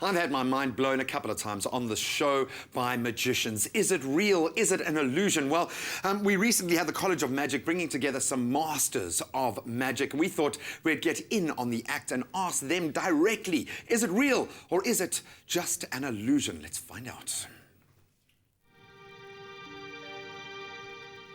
I've had my mind blown a couple of times on the show by magicians. Is it real? Is it an illusion? Well, we recently had the College of Magic bringing together some masters of magic. We thought we'd get in on the act and ask them directly, is it real or is it just an illusion? Let's find out.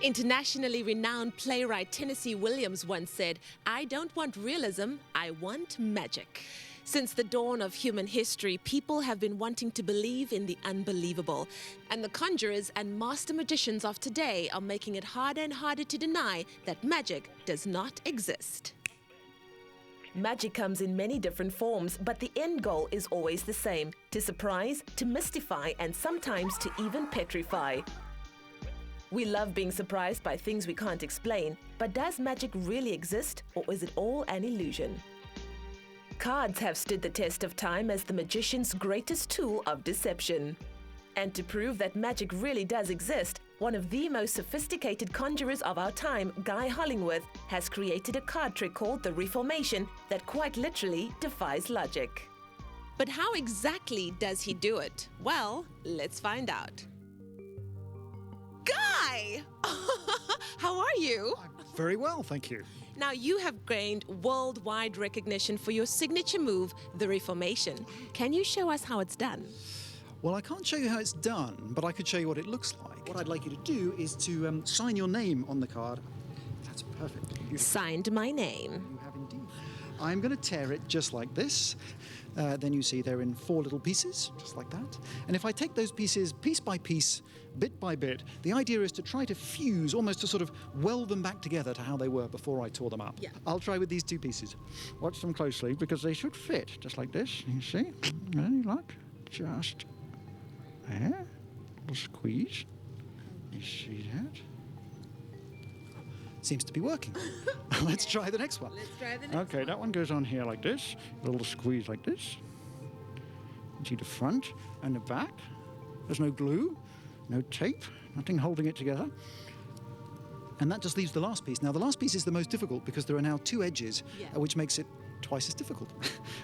Internationally renowned playwright Tennessee Williams once said, "I don't want realism, I want magic." Since the dawn of human history, people have been wanting to believe in the unbelievable. And the conjurers and master magicians of today are making it harder and harder to deny that magic does not exist. Magic comes in many different forms, but the end goal is always the same: to surprise, to mystify, and sometimes to even petrify. We love being surprised by things we can't explain, but does magic really exist, or is it all an illusion? Cards have stood the test of time as the magician's greatest tool of deception. And to prove that magic really does exist, one of the most sophisticated conjurers of our time, Guy Hollingworth, has created a card trick called the Reformation that quite literally defies logic. But how exactly does he do it? Well, let's find out. Guy! How are you? I'm very well, thank you. Now, you have gained worldwide recognition for your signature move, the Reformation. Can you show us how it's done? Well, I can't show you how it's done, but I could show you what it looks like. What I'd like you to do is to sign your name on the card. That's perfect. Signed my name. You have indeed. I'm going to tear it just like this. Then you see they're in 4 little pieces, just like that. And if I take those pieces piece by piece, bit by bit, the idea is to try to fuse, almost to sort of weld them back together to how they were before I tore them up. Yeah. I'll try with these 2 pieces. Watch them closely because they should fit, just like this. You see? Any luck? Just there. A little squeeze. You see that? Seems to be working. Let's try the next one. Let's try the next Okay, that one goes on here like this. A little squeeze like this. You see the front and the back. There's no glue, no tape, nothing holding it together. And that just leaves the last piece. Now, the last piece is the most difficult because there are now 2 edges, which makes it twice as difficult.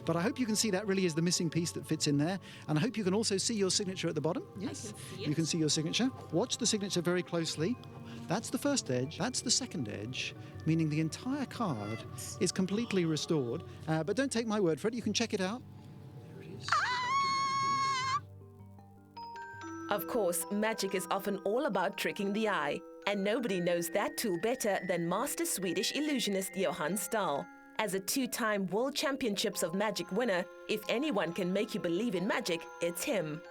But I hope you can see that really is the missing piece that fits in there. And I hope you can also see your signature at the bottom. Yes, I can see it. You can see your signature. Watch the signature very closely. That's the first edge, that's the second edge, meaning the entire card is completely restored. But don't take my word for it, you can check it out. There it is. Of course, magic is often all about tricking the eye, and nobody knows that tool better than master Swedish illusionist Johan Stahl. As a 2-time World Championships of Magic winner, if anyone can make you believe in magic, it's him.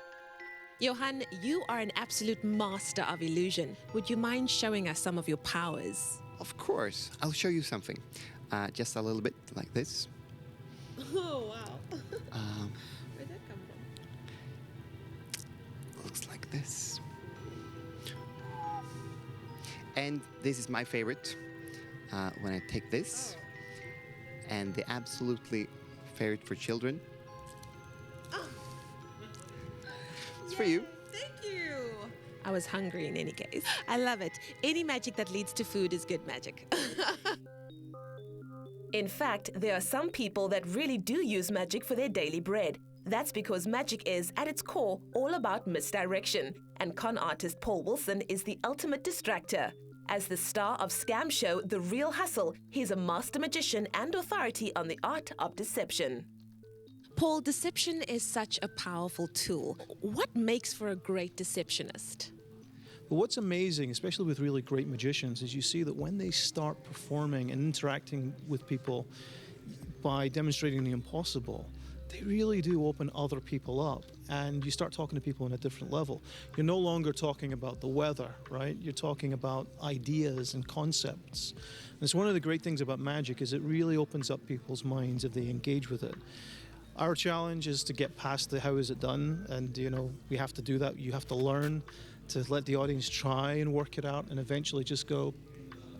Johan, you are an absolute master of illusion. Would you mind showing us some of your powers? Of course. I'll show you something. Just a little bit like this. Oh, wow. Where'd that come from? Looks like this. And this is my favorite. When I take this, and the absolutely favorite for children. It's for you. Thank you. I was hungry in any case. I love it. Any magic that leads to food is good magic. In fact, there are some people that really do use magic for their daily bread. That's because magic is, at its core, all about misdirection. And con artist Paul Wilson is the ultimate distractor. As the star of scam show The Real Hustle, he's a master magician and authority on the art of deception. Paul, deception is such a powerful tool. What makes for a great deceptionist? But what's amazing, especially with really great magicians, is you see that when they start performing and interacting with people by demonstrating the impossible, they really do open other people up, and you start talking to people on a different level. You're no longer talking about the weather, right? You're talking about ideas and concepts. And it's one of the great things about magic is it really opens up people's minds if they engage with it. Our challenge is to get past the how is it done, and we have to do that. You have to learn to let the audience try and work it out, and eventually just go,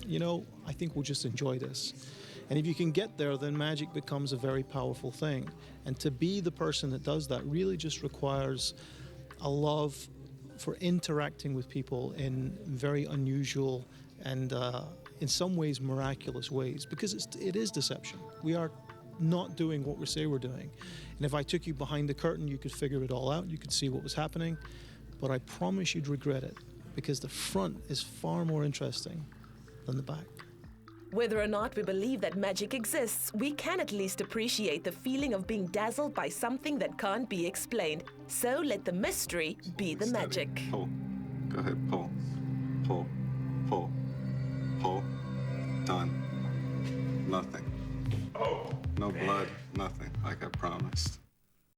I think we'll just enjoy this. And if you can get there, then magic becomes a very powerful thing. And to be the person that does that really just requires a love for interacting with people in very unusual and in some ways miraculous ways, because it is deception. We are not doing what we say we're doing. And if I took you behind the curtain, you could figure it all out. You could see what was happening. But I promise you'd regret it, because the front is far more interesting than the back. Whether or not we believe that magic exists, we can at least appreciate the feeling of being dazzled by something that can't be explained. So let the mystery be the magic. Pull. Go ahead, pull. Pull. Pull. Pull. Done. Nothing. No blood, nothing, like I promised.